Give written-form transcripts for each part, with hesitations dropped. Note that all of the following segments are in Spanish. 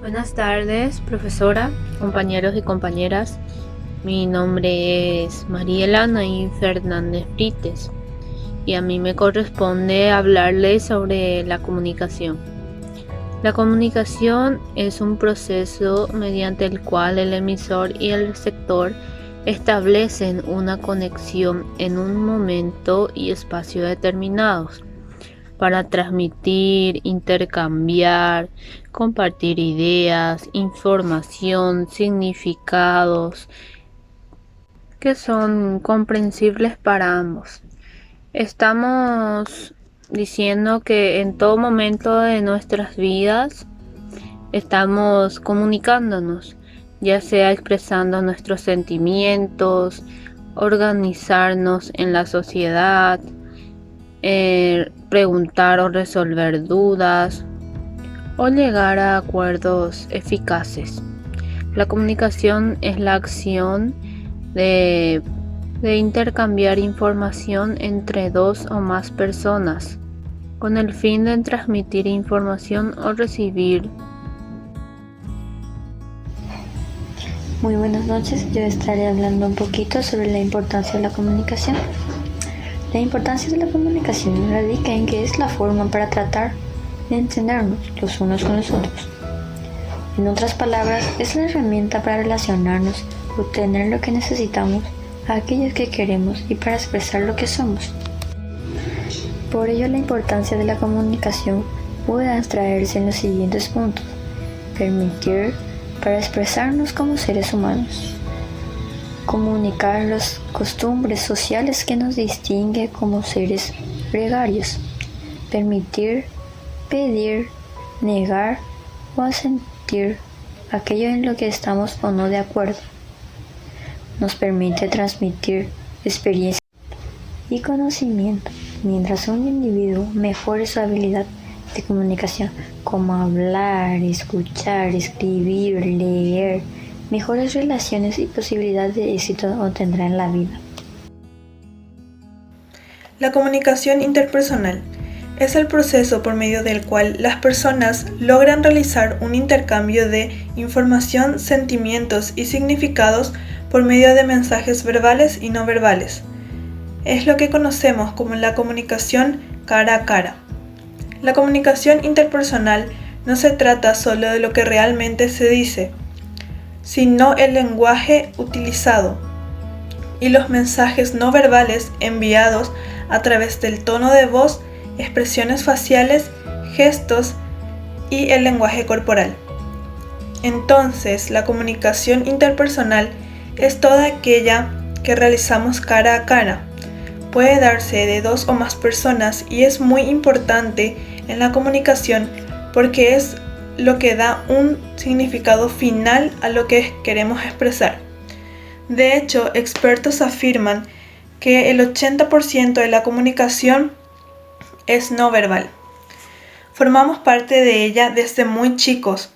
Buenas tardes, profesora, compañeros y compañeras. Mi nombre es Mariela Naín Fernández Brites y a mí me corresponde hablarles sobre la comunicación. La comunicación es un proceso mediante el cual el emisor y el receptor establecen una conexión en un momento y espacio determinados para transmitir, intercambiar, compartir ideas, información, significados que son comprensibles para ambos. Estamos diciendo que en todo momento de nuestras vidas estamos comunicándonos, ya sea expresando nuestros sentimientos, organizarnos en la sociedad, preguntar o resolver dudas o llegar a acuerdos eficaces. La comunicación es la acción de intercambiar información entre dos o más personas con el fin de transmitir información o recibir. Muy buenas noches, yo estaré hablando un poquito sobre la importancia de la comunicación. La importancia de la comunicación radica en que es la forma para tratar de entendernos los unos con los otros. En otras palabras, es la herramienta para relacionarnos, obtener lo que necesitamos, a aquellos que queremos y para expresar lo que somos. Por ello, la importancia de la comunicación puede abstraerse en los siguientes puntos. Permitir para expresarnos como seres humanos. Comunicar las costumbres sociales que nos distinguen como seres gregarios. Permitir, pedir, negar o asentir aquello en lo que estamos o no de acuerdo. Nos permite transmitir experiencia y conocimiento, mientras un individuo mejore su habilidad de comunicación, como hablar, escuchar, escribir, leer, mejores relaciones y posibilidades de éxito obtendrá en la vida. La comunicación interpersonal es el proceso por medio del cual las personas logran realizar un intercambio de información, sentimientos y significados por medio de mensajes verbales y no verbales. Es lo que conocemos como la comunicación cara a cara. La comunicación interpersonal no se trata solo de lo que realmente se dice, sino el lenguaje utilizado y los mensajes no verbales enviados a través del tono de voz, expresiones faciales, gestos y el lenguaje corporal. Entonces, la comunicación interpersonal es toda aquella que realizamos cara a cara. Puede darse de dos o más personas y es muy importante en la comunicación porque es lo que da un significado final a lo que queremos expresar. De hecho, expertos afirman que el 80% de la comunicación es no verbal. Formamos parte de ella desde muy chicos.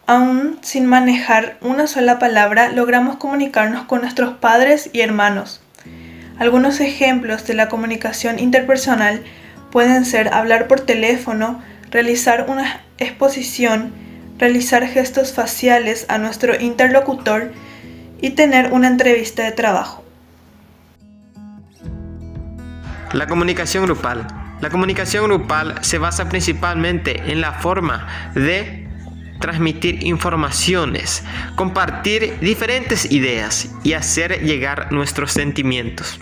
Aún sin manejar una sola palabra, logramos comunicarnos con nuestros padres y hermanos. Algunos ejemplos de la comunicación interpersonal pueden ser hablar por teléfono, realizar una exposición, realizar gestos faciales a nuestro interlocutor y tener una entrevista de trabajo. La comunicación grupal. La comunicación grupal se basa principalmente en la forma de transmitir informaciones, compartir diferentes ideas y hacer llegar nuestros sentimientos.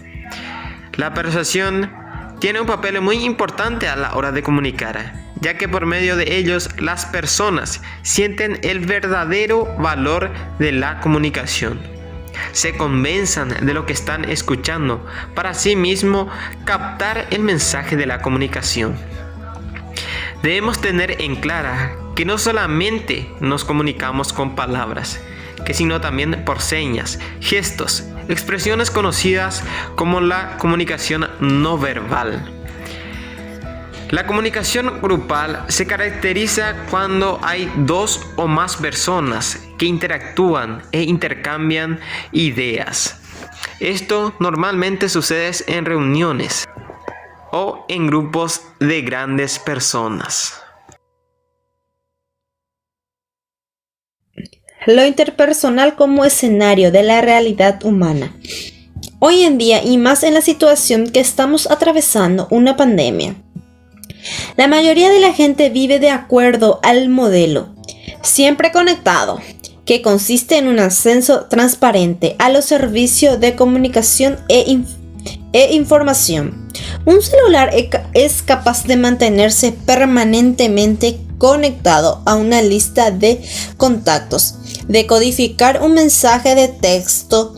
La persuasión tiene un papel muy importante a la hora de comunicar, ya que por medio de ellos las personas sienten el verdadero valor de la comunicación. Se convenzan de lo que están escuchando para así mismo captar el mensaje de la comunicación. Debemos tener en clara que no solamente nos comunicamos con palabras, sino también por señas, gestos, expresiones conocidas como la comunicación no verbal. La comunicación grupal se caracteriza cuando hay dos o más personas que interactúan e intercambian ideas. Esto normalmente sucede en reuniones o en grupos de grandes personas. lo interpersonal como escenario de la realidad humana. Hoy en día, y más en la situación que estamos atravesando, una pandemia, la mayoría de la gente vive de acuerdo al modelo siempre conectado, que consiste en un acceso transparente a los servicios de comunicación e información. Un celular es capaz de mantenerse permanentemente conectado a una lista de contactos, de codificar un mensaje de texto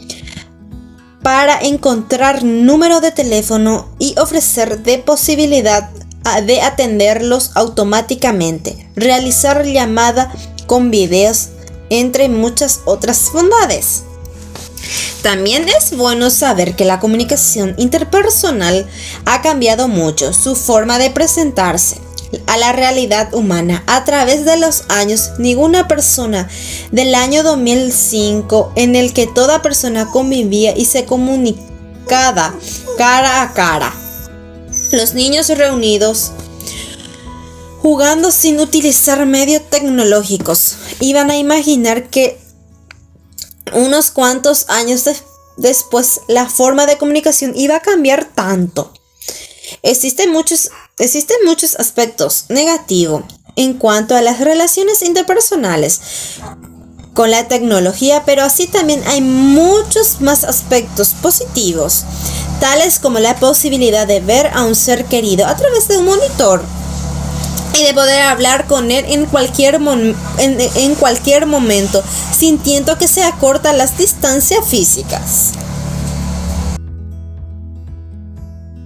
para encontrar número de teléfono y ofrecer de posibilidad de atenderlos automáticamente, realizar llamada con videos, entre muchas otras bondades. También es bueno saber que la comunicación interpersonal ha cambiado mucho su forma de presentarse a la realidad humana a través de los años. Ninguna persona del año 2005 en el que toda persona convivía y se comunicaba cara a cara. Los niños reunidos jugando sin utilizar medios tecnológicos iban a imaginar que unos cuantos años después la forma de comunicación iba a cambiar tanto. Existen muchos aspectos negativos en cuanto a las relaciones interpersonales con la tecnología, pero así también hay muchos más aspectos positivos, tales como la posibilidad de ver a un ser querido a través de un monitor y de poder hablar con él en cualquier momento, sintiendo que se acortan las distancias físicas.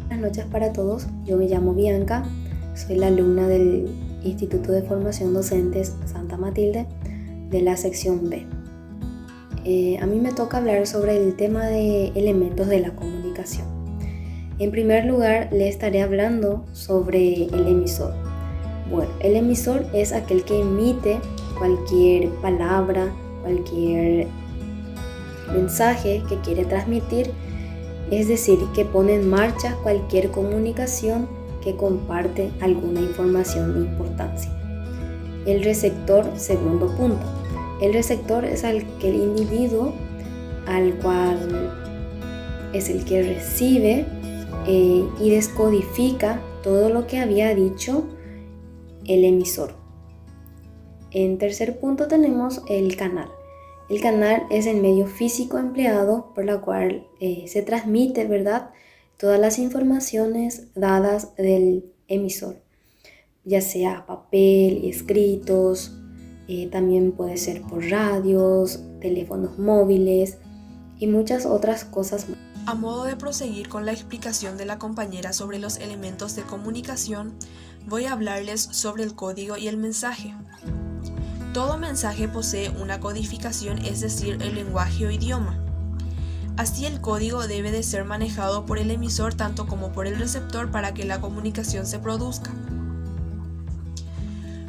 Buenas noches para todos, yo me llamo Bianca, soy la alumna del Instituto de Formación Docentes Santa Matilde de la sección B. A mí me toca hablar sobre el tema de elementos de la comunicación. En primer lugar, le estaré hablando sobre el emisor. Bueno, el emisor es aquel que emite cualquier palabra, cualquier mensaje que quiere transmitir, es decir, que pone en marcha cualquier comunicación que comparte alguna información de importancia. El receptor, segundo punto. El receptor es aquel individuo al cual es el que recibe y descodifica todo lo que había dicho el emisor. En tercer punto tenemos el canal. El canal es el medio físico empleado por la cual se transmite, ¿verdad?, todas las informaciones dadas del emisor, ya sea papel, escritos, también puede ser por radios, teléfonos móviles y muchas otras cosas más. A modo de proseguir con la explicación de la compañera sobre los elementos de comunicación, voy a hablarles sobre el código y el mensaje. Todo mensaje posee una codificación, es decir, el lenguaje o idioma. Así, el código debe de ser manejado por el emisor tanto como por el receptor para que la comunicación se produzca.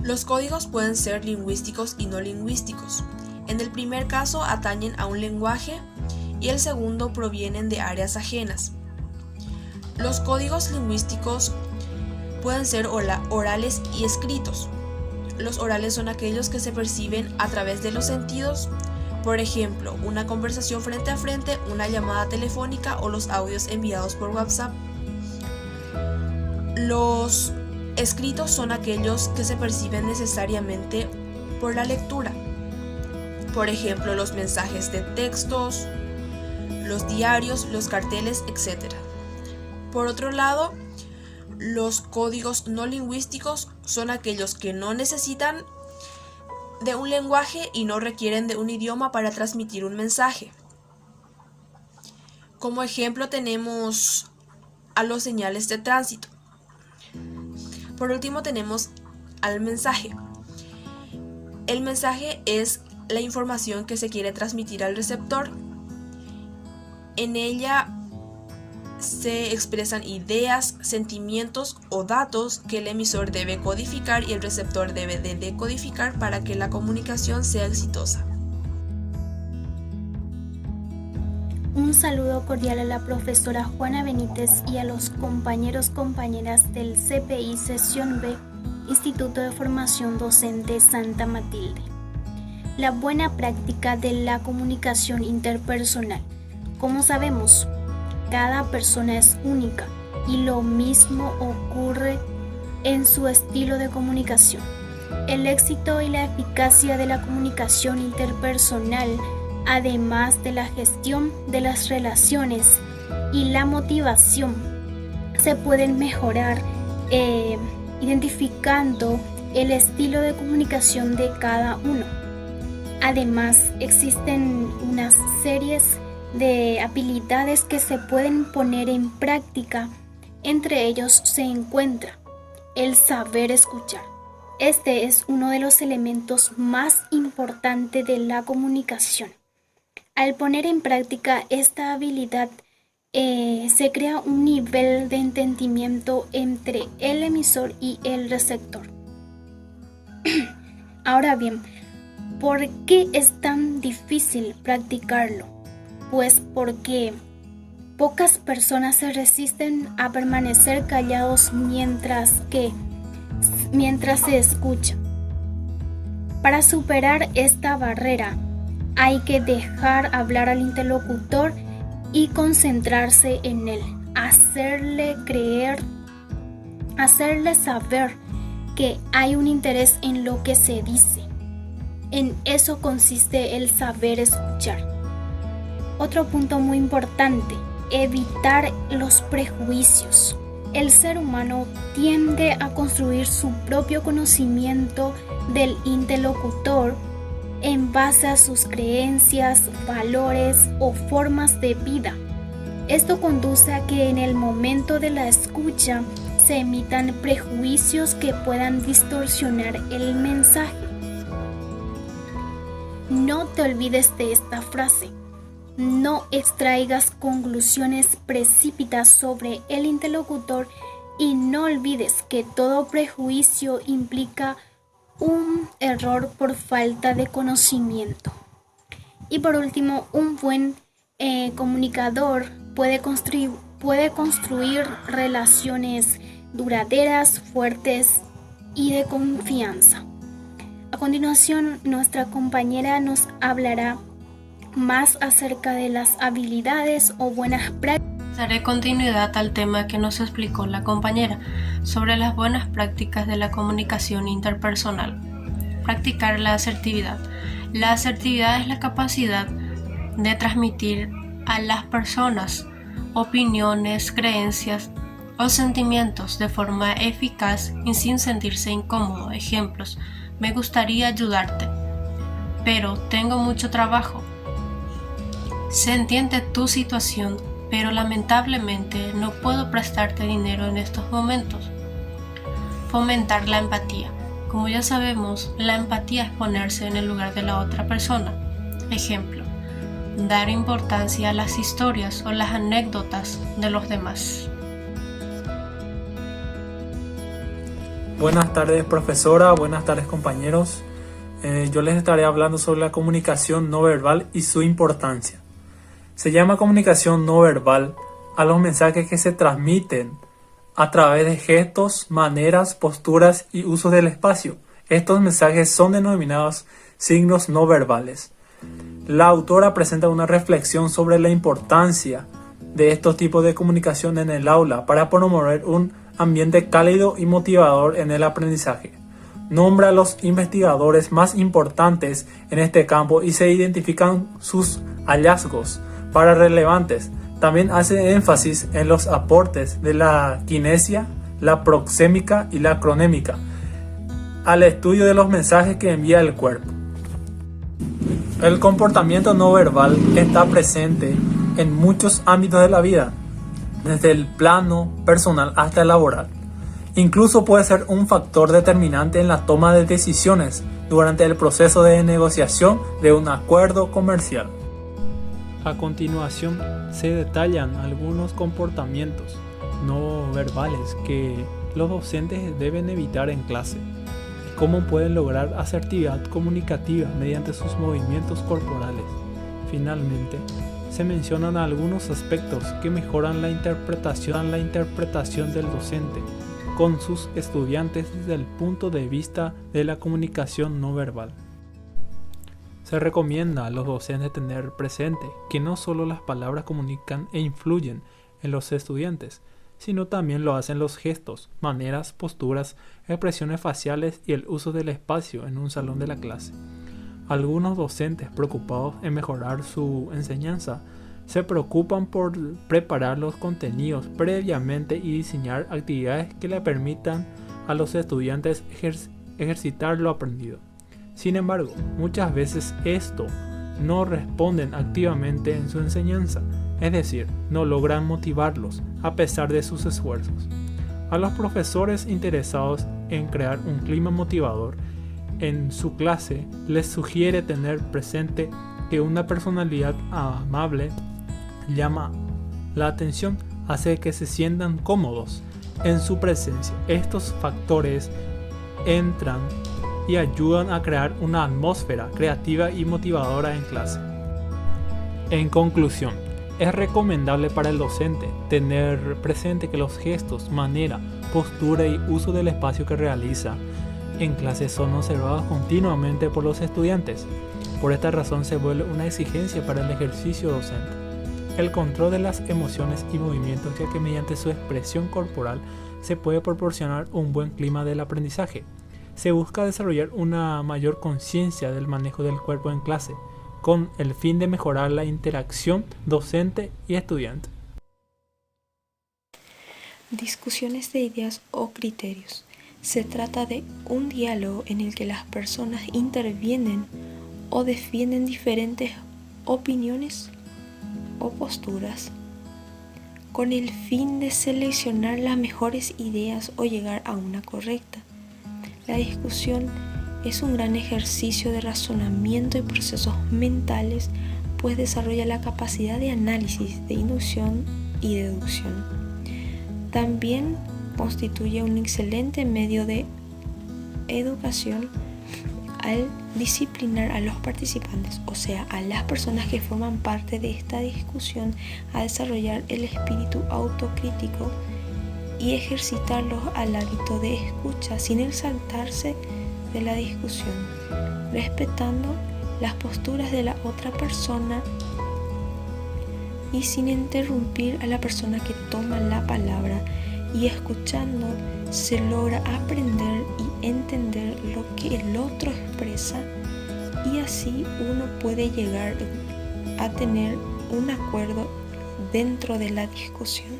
Los códigos pueden ser lingüísticos y no lingüísticos. En el primer caso atañen a un lenguaje y el segundo provienen de áreas ajenas. Los códigos lingüísticos pueden ser orales y escritos. Los orales son aquellos que se perciben a través de los sentidos, por ejemplo, una conversación frente a frente, una llamada telefónica o los audios enviados por WhatsApp. Los escritos son aquellos que se perciben necesariamente por la lectura, por ejemplo, los mensajes de textos, los diarios, los carteles, etc. Por otro lado, los códigos no lingüísticos son aquellos que no necesitan de un lenguaje y no requieren de un idioma para transmitir un mensaje. Como ejemplo tenemos a los señales de tránsito. Por último tenemos al mensaje. El mensaje es la información que se quiere transmitir al receptor. En ella se expresan ideas, sentimientos o datos que el emisor debe codificar y el receptor debe de decodificar para que la comunicación sea exitosa. Un saludo cordial a la profesora Juana Benítez y a los compañeras del CPI Sesión B, Instituto de Formación Docente Santa Matilde. La buena práctica de la comunicación interpersonal. Como sabemos, cada persona es única y lo mismo ocurre en su estilo de comunicación. El éxito y la eficacia de la comunicación interpersonal, además de la gestión de las relaciones y la motivación, se pueden mejorar identificando el estilo de comunicación de cada uno. Además, existen unas series de habilidades que se pueden poner en práctica. Entre ellos se encuentra el saber escuchar. Este es uno de los elementos más importantes de la comunicación. Al poner en práctica esta habilidad, se crea un nivel de entendimiento entre el emisor y el receptor. Ahora bien, ¿por qué es tan difícil practicarlo? Pues porque pocas personas se resisten a permanecer callados mientras se escucha. Para superar esta barrera, hay que dejar hablar al interlocutor y concentrarse en él, hacerle saber que hay un interés en lo que se dice. En eso consiste el saber escuchar. Otro punto muy importante, evitar los prejuicios. El ser humano tiende a construir su propio conocimiento del interlocutor en base a sus creencias, valores o formas de vida. Esto conduce a que en el momento de la escucha se emitan prejuicios que puedan distorsionar el mensaje. No te olvides de esta frase. No extraigas conclusiones precípitas sobre el interlocutor y no olvides que todo prejuicio implica un error por falta de conocimiento. Y por último, un buen comunicador puede construir relaciones duraderas, fuertes y de confianza. A continuación, nuestra compañera nos hablará más acerca de las habilidades o buenas prácticas. Daré continuidad al tema que nos explicó la compañera sobre las buenas prácticas de la comunicación interpersonal. Practicar la asertividad. La asertividad es la capacidad de transmitir a las personas opiniones, creencias o sentimientos de forma eficaz y sin sentirse incómodo. Ejemplos: me gustaría ayudarte, pero tengo mucho trabajo. Se entiende tu situación, pero lamentablemente no puedo prestarte dinero en estos momentos. Fomentar la empatía. Como ya sabemos, la empatía es ponerse en el lugar de la otra persona. Ejemplo: dar importancia a las historias o las anécdotas de los demás. Buenas tardes, profesora. Buenas tardes, compañeros. Yo les estaré hablando sobre la comunicación no verbal y su importancia. Se llama comunicación no verbal a los mensajes que se transmiten a través de gestos, maneras, posturas y usos del espacio. Estos mensajes son denominados signos no verbales. La autora presenta una reflexión sobre la importancia de estos tipos de comunicación en el aula para promover un ambiente cálido y motivador en el aprendizaje. Nombra a los investigadores más importantes en este campo y se identifican sus hallazgos para relevantes. También hace énfasis en los aportes de la kinesia, la proxémica y la cronémica al estudio de los mensajes que envía el cuerpo. El comportamiento no verbal está presente en muchos ámbitos de la vida, desde el plano personal hasta el laboral. Incluso puede ser un factor determinante en la toma de decisiones durante el proceso de negociación de un acuerdo comercial. A continuación se detallan algunos comportamientos no verbales que los docentes deben evitar en clase y cómo pueden lograr asertividad comunicativa mediante sus movimientos corporales. Finalmente, se mencionan algunos aspectos que mejoran la interpretación del docente con sus estudiantes desde el punto de vista de la comunicación no verbal. Se recomienda a los docentes tener presente que no solo las palabras comunican e influyen en los estudiantes, sino también lo hacen los gestos, maneras, posturas, expresiones faciales y el uso del espacio en un salón de la clase. Algunos docentes preocupados en mejorar su enseñanza se preocupan por preparar los contenidos previamente y diseñar actividades que le permitan a los estudiantes ejercitar lo aprendido. Sin embargo, muchas veces esto no responden activamente en su enseñanza, es decir, no logran motivarlos a pesar de sus esfuerzos. A los profesores interesados en crear un clima motivador en su clase les sugiere tener presente que una personalidad amable llama la atención, hace que se sientan cómodos en su presencia. Estos factores entran y ayudan a crear una atmósfera creativa y motivadora en clase. En conclusión, es recomendable para el docente tener presente que los gestos, manera, postura y uso del espacio que realiza en clase son observados continuamente por los estudiantes. Por esta razón se vuelve una exigencia para el ejercicio docente. El control de las emociones y movimientos, ya que mediante su expresión corporal se puede proporcionar un buen clima del aprendizaje. Se busca desarrollar una mayor conciencia del manejo del cuerpo en clase, con el fin de mejorar la interacción docente y estudiante. Discusiones de ideas o criterios. Se trata de un diálogo en el que las personas intervienen o defienden diferentes opiniones o posturas con el fin de seleccionar las mejores ideas o llegar a una correcta. La discusión es un gran ejercicio de razonamiento y procesos mentales, pues desarrolla la capacidad de análisis, de inducción y deducción. También constituye un excelente medio de educación al disciplinar a los participantes, o sea, a las personas que forman parte de esta discusión, a desarrollar el espíritu autocrítico y ejercitarlos al hábito de escucha sin exaltarse de la discusión, respetando las posturas de la otra persona y sin interrumpir a la persona que toma la palabra, y escuchando se logra aprender y entender lo que el otro expresa, y así uno puede llegar a tener un acuerdo dentro de la discusión.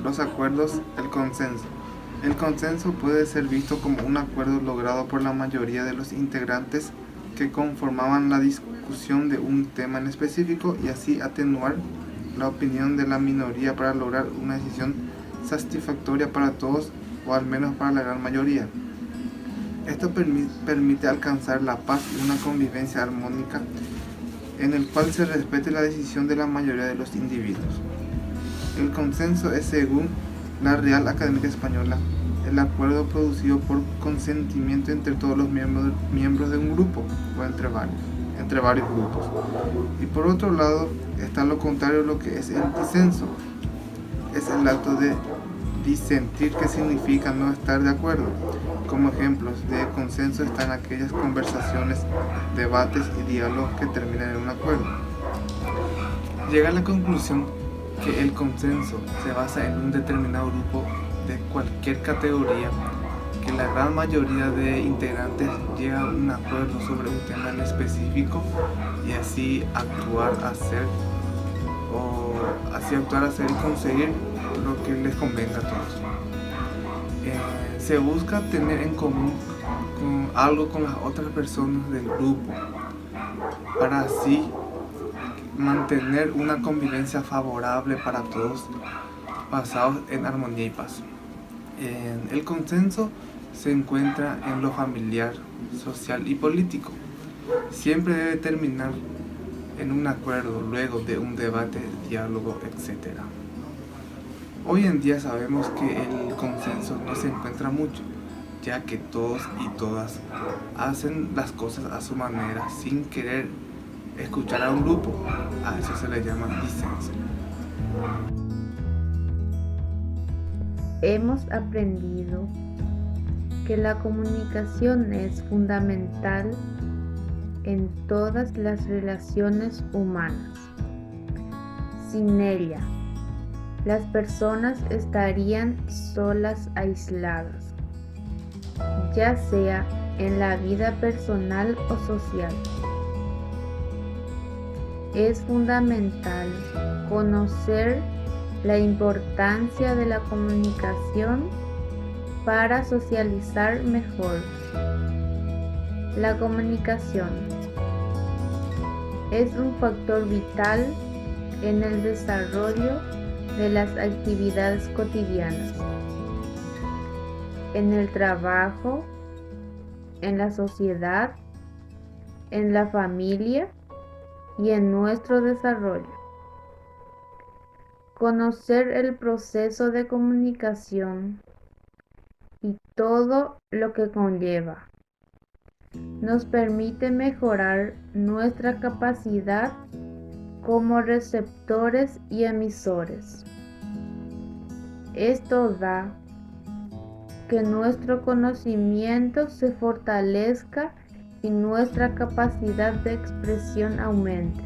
Los acuerdos, el consenso. El consenso puede ser visto como un acuerdo logrado por la mayoría de los integrantes que conformaban la discusión de un tema en específico, y así atenuar la opinión de la minoría para lograr una decisión satisfactoria para todos, o al menos para la gran mayoría. Esto permite alcanzar la paz y una convivencia armónica en el cual se respete la decisión de la mayoría de los individuos. El consenso es, según la Real Academia Española, el acuerdo producido por consentimiento entre todos los miembros de un grupo o entre varios grupos. Y por otro lado está lo contrario, lo que es el disenso. Es el acto de disentir, que significa no estar de acuerdo. Como ejemplos de consenso están aquellas conversaciones, debates y diálogos que terminan en un acuerdo. Llega a la conclusión que el consenso se basa en un determinado grupo de cualquier categoría, que la gran mayoría de integrantes llega a un acuerdo sobre un tema en específico, y así actuar, hacer y conseguir lo que les convenga a todos. Se busca tener en común algo con las otras personas del grupo, para así mantener una convivencia favorable para todos, basados en armonía y paz. El consenso se encuentra en lo familiar, social y político. Siempre debe terminar en un acuerdo luego de un debate, diálogo, etc. Hoy en día sabemos que el consenso no se encuentra mucho, ya que todos y todas hacen las cosas a su manera sin querer escuchar a un grupo. A eso se le llama disenso. Hemos aprendido que la comunicación es fundamental en todas las relaciones humanas. Sin ella, las personas estarían solas, aisladas, ya sea en la vida personal o social. Es fundamental conocer la importancia de la comunicación para socializar mejor. La comunicación es un factor vital en el desarrollo de las actividades cotidianas, en el trabajo, en la sociedad, en la familia y en nuestro desarrollo. Conocer el proceso de comunicación y todo lo que conlleva nos permite mejorar nuestra capacidad como receptores y emisores. Esto da que nuestro conocimiento se fortalezca y nuestra capacidad de expresión aumente.